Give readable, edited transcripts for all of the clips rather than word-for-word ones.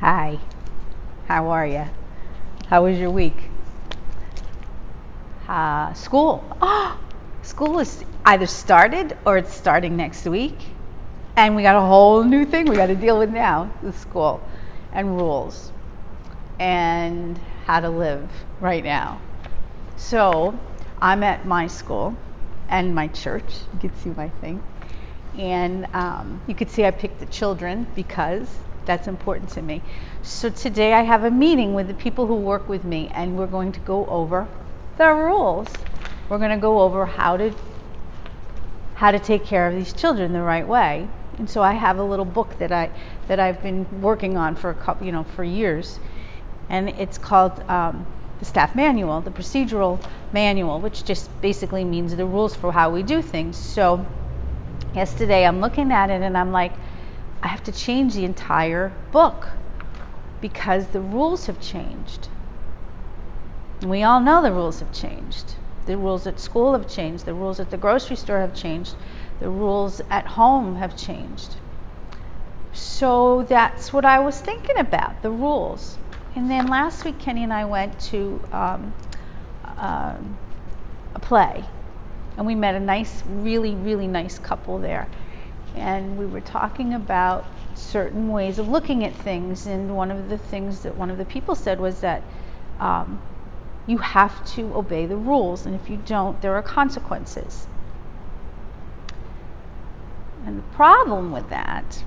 Hi, how are you? How was your week? School. Oh, school is either started or it's starting next week. And we got a whole new thing we got to deal with now with school and rules and how to live right now. So I'm at my school and my church. You can see my thing. And you could see I picked the children because that's important to me. So today I have a meeting with the people who work with me, and we're going to go over the rules. We're going to go over how to take care of these children the right way. And so I have a little book that I've been working on for for years, and it's called the staff manual, the procedural manual, which just basically means the rules for how we do things. So yesterday I'm looking at it and I'm like, I have to change the entire book because the rules have changed. And we all know the rules have changed. The rules at school have changed. The rules at the grocery store have changed. The rules at home have changed. So that's what I was thinking about, the rules. And then last week Kenny and I went to a play. And we met a nice, really, really nice couple there. And we were talking about certain ways of looking at things. And one of the things that one of the people said was that you have to obey the rules. And if you don't, there are consequences. And the problem with that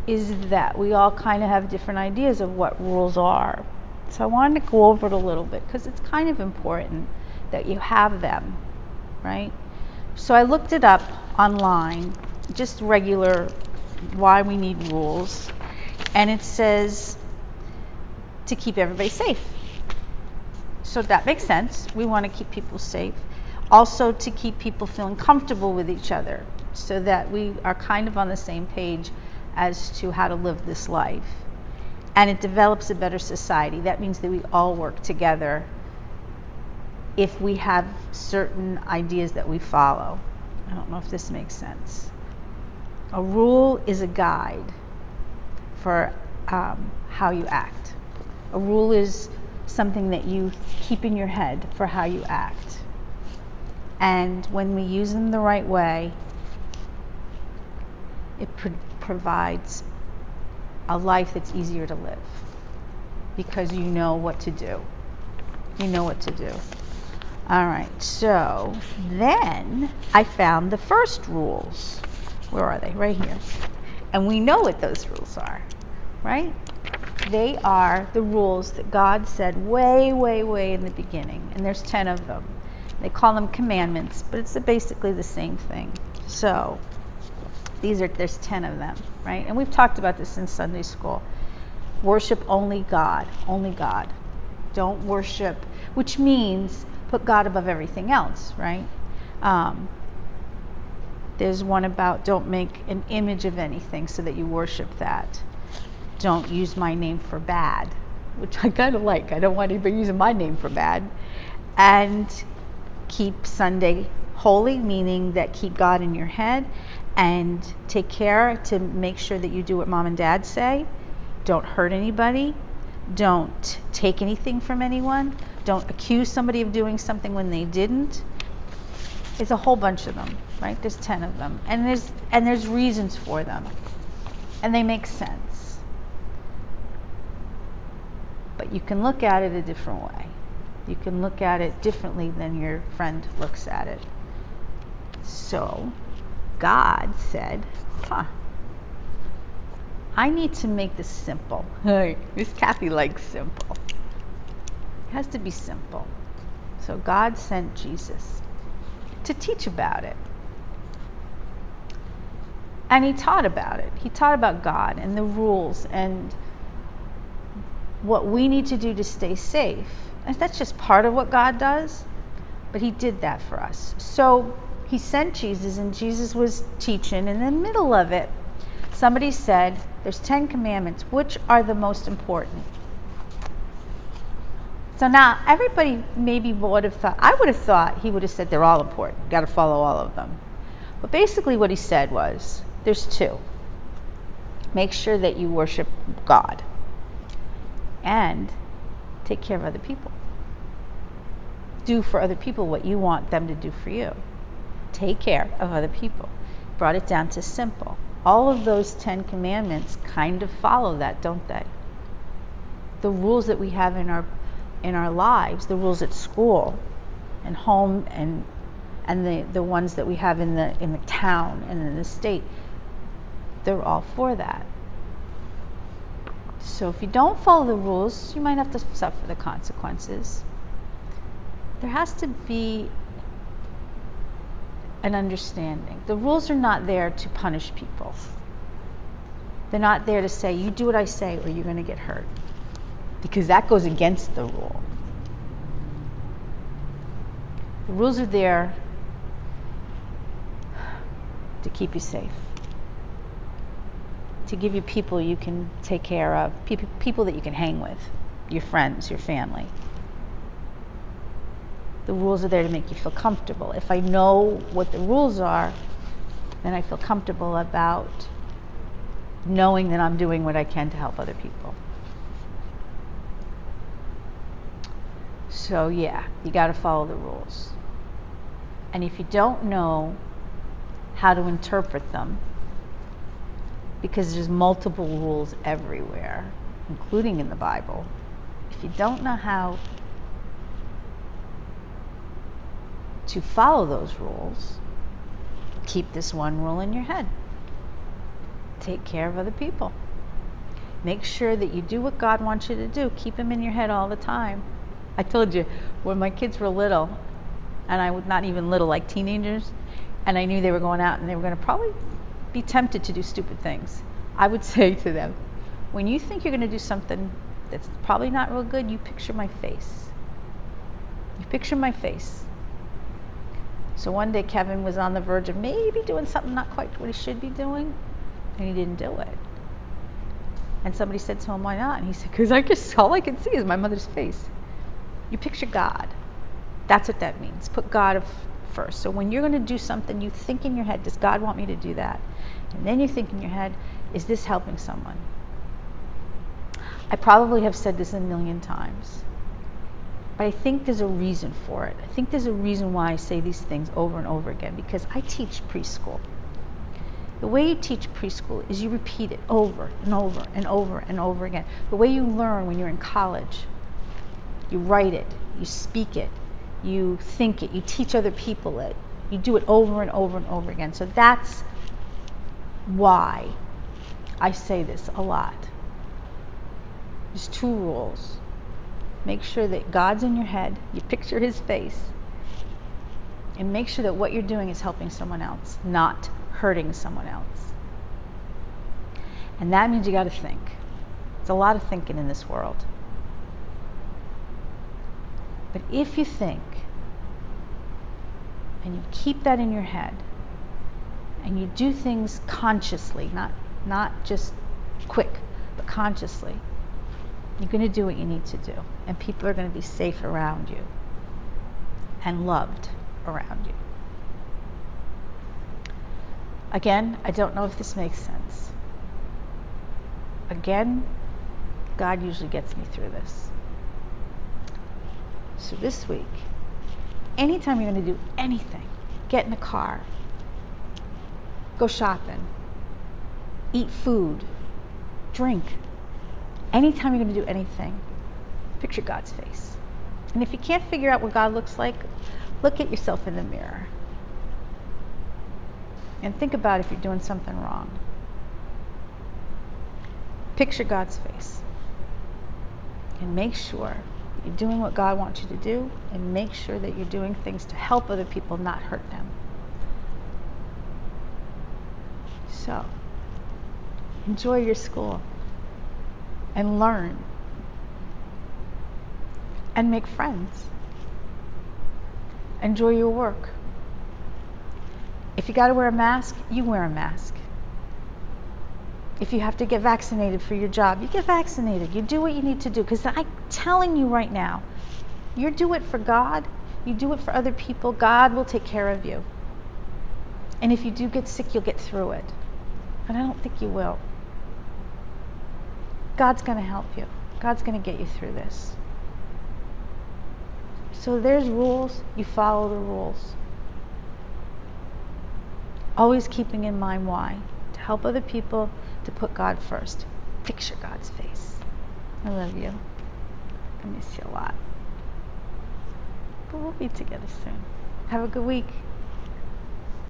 is that we all kind of have different ideas of what rules are. So I wanted to go over it a little bit because it's kind of important that you have them. Right? So I looked it up online, just regular why we need rules, and it says to keep everybody safe. So that makes sense. We want to keep people safe. Also to keep people feeling comfortable with each other so that we are kind of on the same page as to how to live this life. And it develops a better society. That means that we all work together if we have certain ideas that we follow. I don't know if this makes sense. A rule is a guide for how you act. A rule is something that you keep in your head for how you act. And when we use them the right way, it provides a life that's easier to live because you know what to do. You know what to do. All right, so then I found the first rules. Where are they? Right here. And we know what those rules are, right? They are the rules that God said way, way, way in the beginning. And there's 10 of them. They call them commandments, but it's basically the same thing. So there's 10 of them, right? And we've talked about this in Sunday school. Worship only God, only God. Don't worship, which means put God above everything else, right? There's one about don't make an image of anything so that you worship that. Don't use my name for bad, which I kind of like. I don't want anybody using my name for bad. And keep Sunday holy, meaning that keep God in your head and take care to make sure that you do what mom and dad say. Don't hurt anybody. Don't take anything from anyone. Don't accuse somebody of doing something when they didn't. It's a whole bunch of them, right? There's 10 of them. And there's reasons for them. And they make sense. But you can look at it a different way. You can look at it differently than your friend looks at it. So, God said, I need to make this simple. Miss Kathy likes simple. It has to be simple. So God sent Jesus to teach about it. And he taught about it. He taught about God and the rules and what we need to do to stay safe. And that's just part of what God does. But he did that for us. So he sent Jesus, and Jesus was teaching. In the middle of it, somebody said, there's 10 commandments. Which are the most important? So now, everybody maybe would have thought, I would have thought he would have said they're all important. You've got to follow all of them. But basically what he said was, there's 2. Make sure that you worship God. and take care of other people. Do for other people what you want them to do for you. Take care of other people. Brought it down to simple. All of those 10 commandments kind of follow that, don't they? The rules that we have in our lives, the rules at school and home, and the ones that we have in the town and in the state, they're all for that. So if you don't follow the rules, you might have to suffer the consequences. There has to be an understanding. The rules are not there to punish people. They're not there to say, you do what I say or you're going to get hurt, because that goes against the rule. The rules are there to keep you safe, to give you people you can take care of, people that you can hang with, your friends, your family. The rules are there to make you feel comfortable. If I know what the rules are, then I feel comfortable about knowing that I'm doing what I can to help other people. So yeah, you got to follow the rules. And if you don't know how to interpret them, because there's multiple rules everywhere, including in the Bible, if you don't know how to follow those rules, keep this one rule in your head. Take care of other people. Make sure that you do what God wants you to do. Keep them in your head all the time. I told you, when my kids were little, and I was not even little, like teenagers, and I knew they were going out and they were going to probably be tempted to do stupid things, I would say to them, when you think you're going to do something that's probably not real good, you picture my face. You picture my face. So one day Kevin was on the verge of maybe doing something not quite what he should be doing, and he didn't do it. And somebody said to him, why not? And he said, because I guess all I can see is my mother's face. You picture God. That's what that means. Put God first. So when you're going to do something, you think in your head, does God want me to do that? And then you think in your head, is this helping someone? I probably have said this a million times, but I think there's a reason for it. I think there's a reason why I say these things over and over again, because I teach preschool. The way you teach preschool is you repeat it over and over and over and over again. The way you learn when you're in college, you write it, you speak it, you think it, you teach other people it. You do it over and over and over again. So that's why I say this a lot. There's 2 rules. Make sure that God's in your head, you picture his face, and make sure that what you're doing is helping someone else, not hurting someone else. And that means you got to think. There's a lot of thinking in this world. But if you think, and you keep that in your head, and you do things consciously, not just quick, but consciously, you're going to do what you need to do. And people are going to be safe around you and loved around you. Again, I don't know if this makes sense. Again, God usually gets me through this. So this week, anytime you're going to do anything, get in a car, go shopping, eat food, drink, anytime you're going to do anything, picture God's face. And if you can't figure out what God looks like, look at yourself in the mirror. And think about if you're doing something wrong. Picture God's face. And make sure that you're doing what God wants you to do, and make sure that you're doing things to help other people, not hurt them. So, enjoy your school and learn and make friends. Enjoy your work. If you got to wear a mask, you wear a mask. If you have to get vaccinated for your job, you get vaccinated. You do what you need to do. Because I'm telling you right now, you do it for God, you do it for other people, God will take care of you. And if you do get sick, you'll get through it. But I don't think you will. God's going to help you. God's going to get you through this. So there's rules, you follow the rules. Always keeping in mind why. To help other people, to put God first. Picture God's face. I love you. I miss you a lot. But we'll be together soon. Have a good week.